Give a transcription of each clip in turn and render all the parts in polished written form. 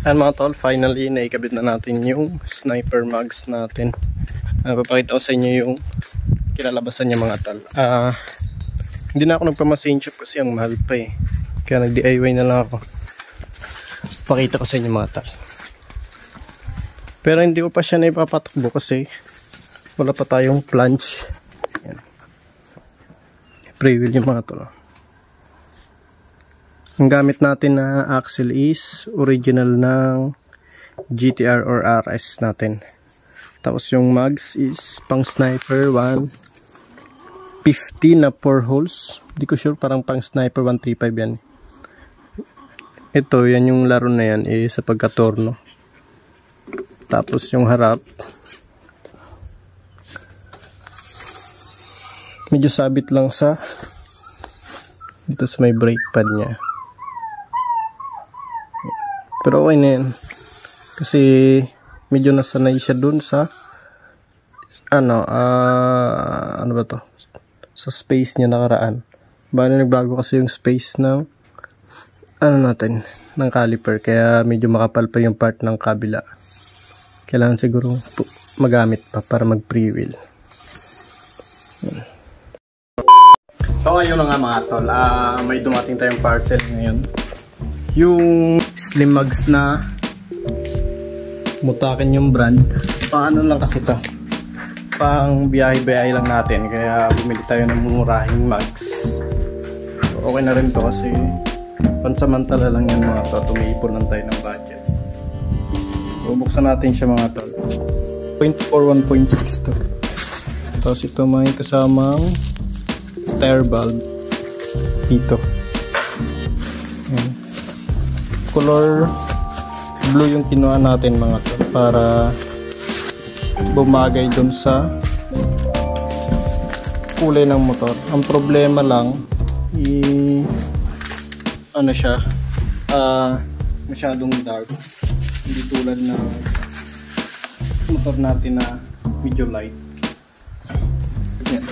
Ayan mga tol, finally naikabit na natin yung sniper mags natin. Papakita ko sa inyo yung kinalabasan niya mga tol. Hindi na ako nagpamasin shop kasi ang mahal pa eh. Kaya nag DIY na lang ako. Pakita ko sa inyo mga tol. Pero hindi ko pa siya naipapatakbo kasi wala pa tayong plunge. Ayan. Pre-wheel yung mga tol. Ang gamit natin na axle is original ng GTR or RS natin. Tapos yung mags is pang sniper 150 na 4 holes. Hindi ko sure, parang pang sniper 135 yan. Ito, yan yung laro na yan sa pagkatorno. Tapos yung harap medyo sabit lang sa dito sa may brake pad nya. Pero okay na yan. Kasi medyo nasanay siya dun sa ano ba to? Sa space niya nakaraan. Bali nagbago kasi yung space ng natin, ng caliper. Kaya medyo makapal pa yung part ng kabila. Kailangan siguro magamit pa para mag pre-wheel. So ayun na nga mga tol. May dumating tayong parcel ngayon. Yung Slim Mags na Mutakin yung brand. Paano lang kasi to, pang biyahe-biyahe lang natin. Kaya bumili tayo ng murahing mags. So, okay na rin to kasi pansamantala lang yan mga tol. Tumiipon lang tayo ng budget. Bubuksan natin siya mga tol. 0.4 1.6 to. Tapos ito may kasamang tire bulb dito. Ayan. Color blue yung kinuha natin mga tol para bumagay dun sa kulay ng motor. Ang problema lang ano siya, masyadong dark, hindi tulad ng motor natin na medyo light. Yan.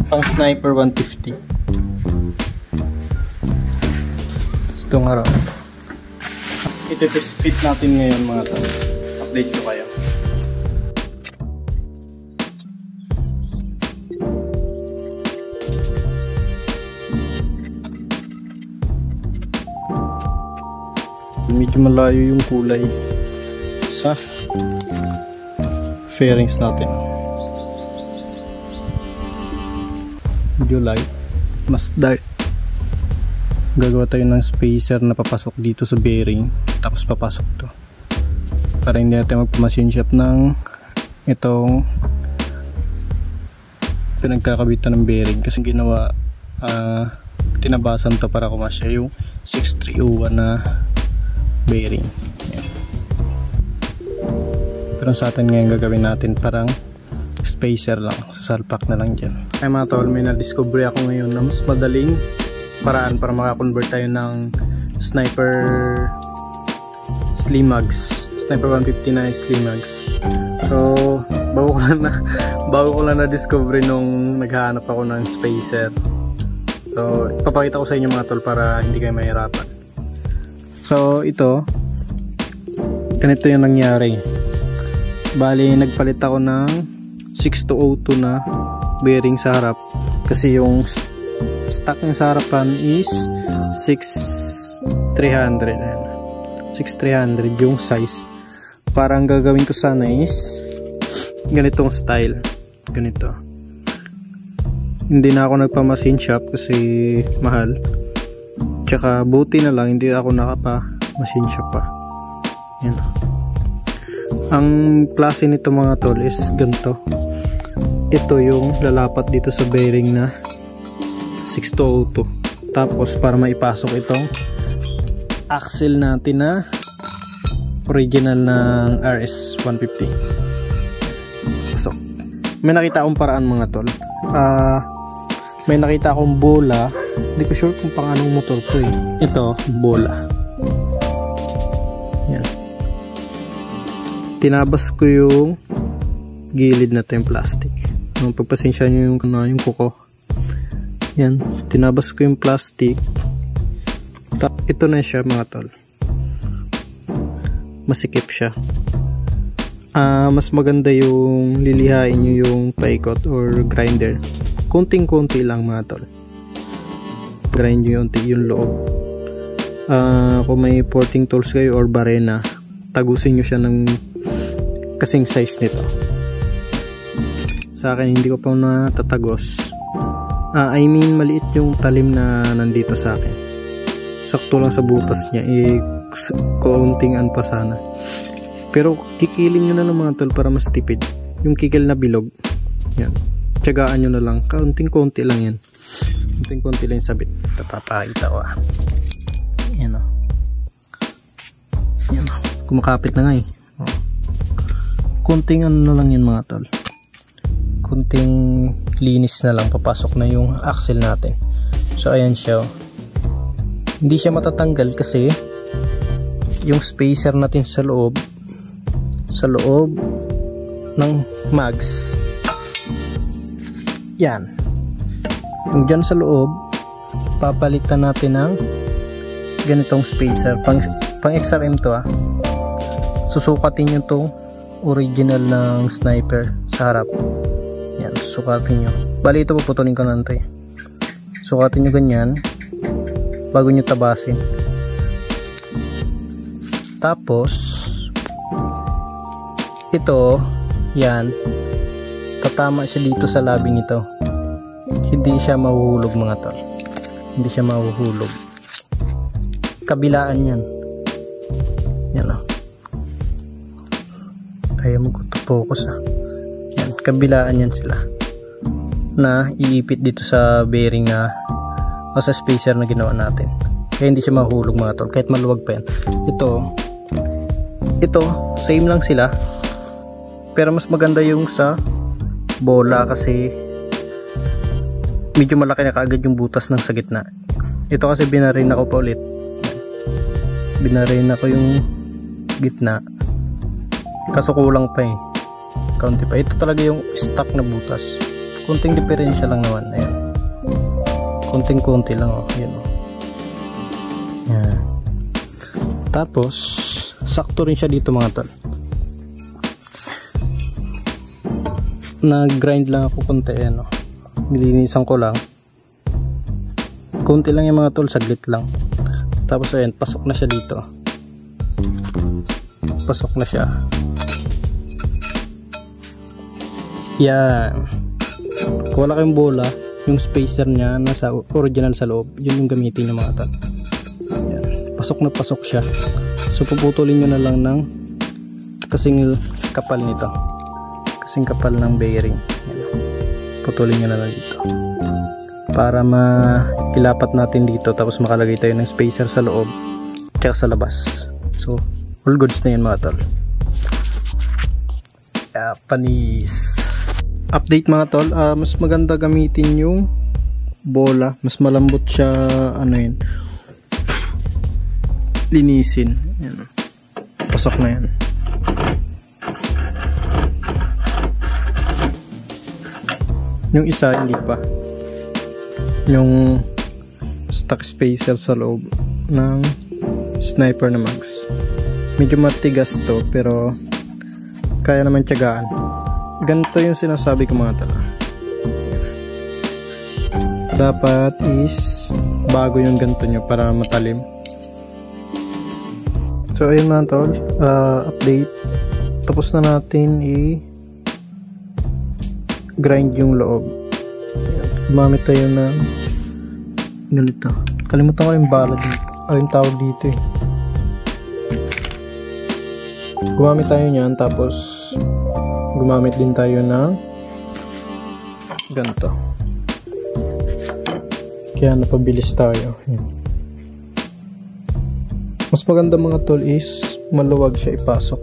Pang sniper 150. Itong araw iti-test fit natin ngayon mga tol. Update ko kayo. Medyo malayo yung kulay sa fairings natin. Medyo light, mas dark. Gagawa tayo ng spacer na papasok dito sa bearing, tapos papasok to para hindi natin magpamasin shop ng itong pinagkakabitan ng bearing. Kasi ginawa tinabasan to para kumasya yung 6301 na bearing. Yan. Pero sa atin ngayon gagawin natin parang spacer lang, sasalpak na lang dyan. Ay mga tol, may na-discover ako ngayon na mas madaling paraan para makakonvert tayo ng sniper Slim Mags, sniper 150 na Slim Mags. So bago ko lang na discover nung naghahanap ako ng spacer. So ipapakita ko sa inyo mga tol para hindi kayo mahirapan. So ito, ganito yung nangyari. Bali nagpalit ako ng 6202 na bearing sa harap kasi yung stock niya sa harapan is 6300 yung size. Parang gagawin ko sana is ganitong style, ganito. Hindi na ako nagpa-machine shop kasi mahal, tsaka buti na lang hindi ako nakapa-machine shop pa. Yan. Ang klase nito mga tol is ganito. Ito yung lalapat dito sa bearing na 6202. Tapos para maipasok itong axle natin na original ng RS 150. So, may nakita akong paraan mga tol. May nakita akong bola. Hindi ko sure kung pang anong motor to eh. Ito, bola. Yan. Tinabas ko yung gilid na ito yung plastic. Pagpasensya nyo yung kuko. Yan, tinabas ko yung plastic Ito na siya mga tol, masikip siya. Mas maganda yung lilihain nyo yung paikot or grinder, konting-konti lang mga tol. Grind nyo yung loob. Kung may porting tools kayo or barena, tagusin nyo siya ng kasing size nito. Sa akin hindi ko pa natatagos. I mean maliit yung talim na nandito sa akin, sakto lang sa butas niya, kaunting pa sana. Pero kikilin nyo na ng mga tol para mas tipid. Yung kikil na bilog, yan, tiyagaan nyo na lang, kaunting-konti lang yan. Kaunting-konti lang yung sabit. Papakita ko yan o. Yan o, kumakapit na nga konting na lang yan mga tol, konting linis na lang, papasok na yung axle natin. So ayan siya o. Hindi siya matatanggal kasi yung spacer natin sa loob ng mags, yan, yung dyan sa loob, papalitan natin ng ganitong spacer pang XRM to susukatin nyo tong original ng Sniper sa harap. Yan, susukatin nyo, bali ito puputulin ko na ito sukatin nyo ganyan bago nyo tabasin. Tapos ito, yan, tatama siya dito sa labi nito, hindi siya mahuhulog mga tol, hindi siya mahuhulog. Kabilaan yan, yan o, kaya mag-focus yan, kabilaan yan sila na iipit dito sa bearing na o sa spacer na ginawa natin, kaya hindi siya mahuhulog mga tol, kahit maluwag pa yan. Ito same lang sila, pero mas maganda yung sa bola kasi medyo malaki na kaagad yung butas ng sa gitna. Ito kasi binarin ako pa ulit, binarin ako yung gitna kaso kulang pa kaunti pa. Ito talaga yung stock na butas, konting diferensya lang naman. Ayan, konting-konti lang yan yan. Tapos sakto rin siya dito mga tol, nag-grind lang ako konti, nilinisan ko lang konti lang yung mga tol, saglit lang. Tapos ayan, pasok na siya dito, pasok na siya yan. Kung wala kayong bola, yung spacer nya nasa original sa loob, yun yung gamitin ng mga tol. Yan, pasok na pasok siya. So puputulin nyo na lang ng kasing kapal nito, kasing kapal ng bearing. Yan, putulin nyo na lang dito para mailapat natin dito, tapos makalagay tayo ng spacer sa loob tsaka sa labas. So all goods na yan mga tol. Panis. Update mga tol, mas maganda gamitin yung bola, mas malambot siya, linisin. Yan, pasok na yan. Yung isa hindi pa, yung stock spacer sa loob ng Sniper na mags, medyo matigas to pero kaya naman tiyagaan. Ganito yung sinasabi ko mga tala, dapat is bago yung ganito nyo para matalim. So ayun mga tol, update, tapos na natin grind yung loob. Gumamit tayo ng ganito, kalimutan ko yung bala dito, yung tawag dito Gumamit tayo nyan, tapos gumamit din tayo ng ganito, kaya napabilis tayo. Mas maganda mga tol is maluwag siya ipasok,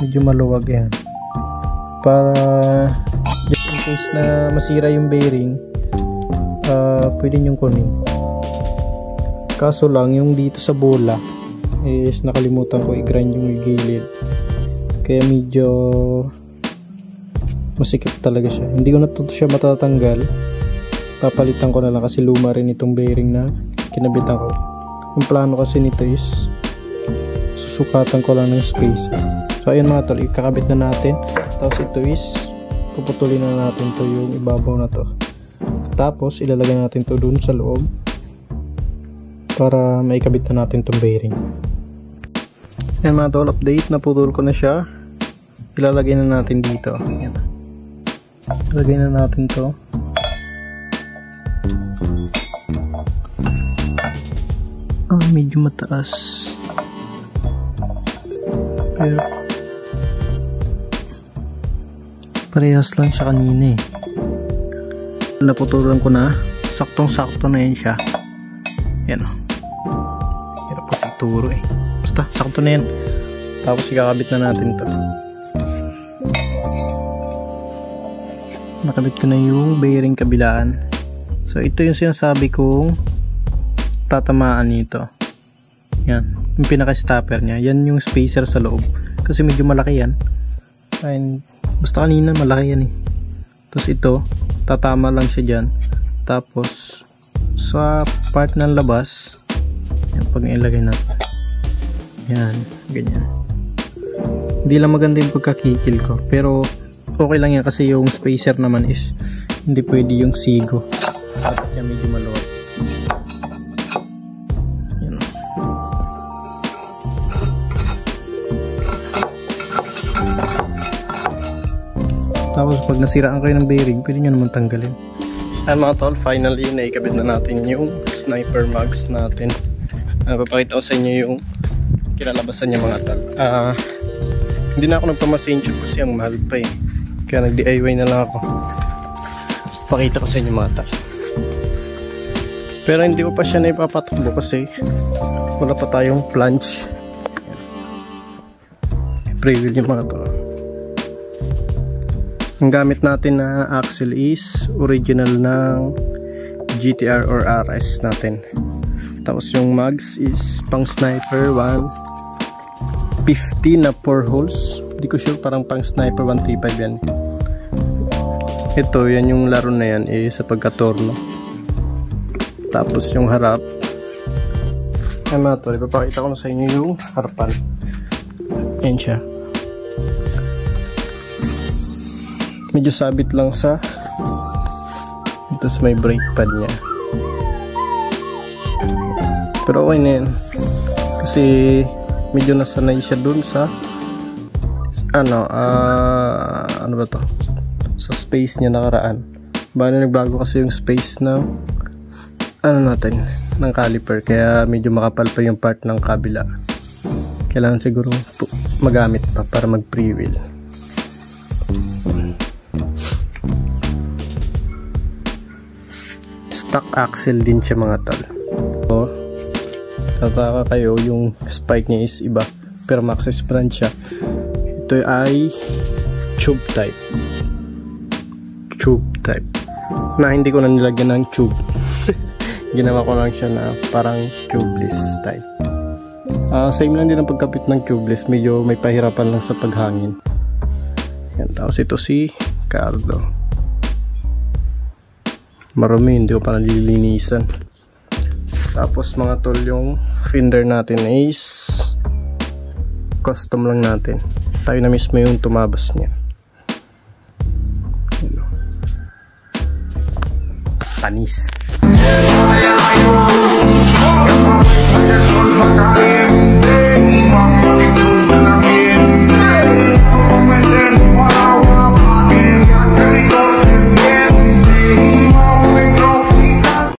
medyo maluwag yan, para just in case na masira yung bearing, pwede nyong kunin. Kaso lang yung dito sa bola is nakalimutan ko i-grind yung gilid, kaya medyo masikip talaga siya. Hindi ko na to siya matatanggal, papalitan ko na lang kasi luma rin itong bearing na kinabitan ko. Yung plano kasi nito is susukatan ko lang ng spacer. So ayun mga tol, ikakabit na natin. Tapos ito is puputulin na natin to yung ibabaw na to. Tapos ilalagay natin to dun sa loob para maikabit na natin tong bearing. Ayan mga tol, update, naputol ko na siya. Ilalagay na natin dito. Ayan. Ilalagay na natin to. Medyo mataas. Pero parehas lang siya kanina eh. Naputulan ko na. Saktong sakto na yan siya. Yan o. Hirap kasi turo eh. Basta sakto na yan. Tapos ikakabit na natin to. Nakabit ko na yung bearing kabilaan. So ito yung sinasabi kong tatamaan nito. Yan, yung pinaka stopper nya. Yan yung spacer sa loob kasi medyo malaki yan. And basta kanina malaki yan eh. Tapos ito tatama lang siya dyan. Tapos sa part ng labas yan, pag ilagay natin yan, ganyan. Hindi lang maganda yung pagkakikil ko, pero okay lang yan kasi yung spacer naman is hindi pwede yung sigo. Dapat yan medyo maluwag. Tapos pag nasiraan kayo ng bearing, pwede nyo naman tanggalin. Ayan mga tol, finally naikabit na natin yung sniper mags natin. Papakita ko sa inyo yung kinalabasan niya mga tol. Hindi na ako nagpamasin kasi ang mahal pa eh. Kaya nag-DIY na lang ako. Pakita ko sa inyo mga tol. Pero hindi ko pa siya na ipapatakbo kasi wala pa tayong planche. Pre-wheel yung mga tol. Ang gamit natin na axle is original ng GTR or RS natin. Tapos yung mags is pang sniper 150 na 4 holes. Hindi ko sure, parang pang sniper 135 yan. Ito, yan yung laro na yan sa pagkatorno. Tapos yung harap. Ay mga tol, ipapakita ko na sa inyo yung harapan. Yan siya. Medyo sabit lang sa ito sa may brake pad nya, pero okay na yan kasi medyo nasanay siya dun sa ano ba to, sa space nya nakaraan. Bali nagbago kasi yung space ng natin ng caliper, kaya medyo makapal pa yung part ng kabila. Kailangan siguro magamit pa para mag pre-wheel. Stock axle din siya mga tol. So, tataka kayo, yung spike niya is iba, pero Maxxis brand siya. Ito ay tube type na hindi ko na nilagyan ng tube. Ginawa ko lang siya na parang tubeless type. Same lang din ang pagkapit ng tubeless, medyo may pahirapan lang sa paghangin. Yan, tapos ito si Carlo. Marami, hindi ko pa nalilinisan. Tapos mga tol, yung fender natin is custom lang natin. Tayo na mismo yung tumabas niya. Panis.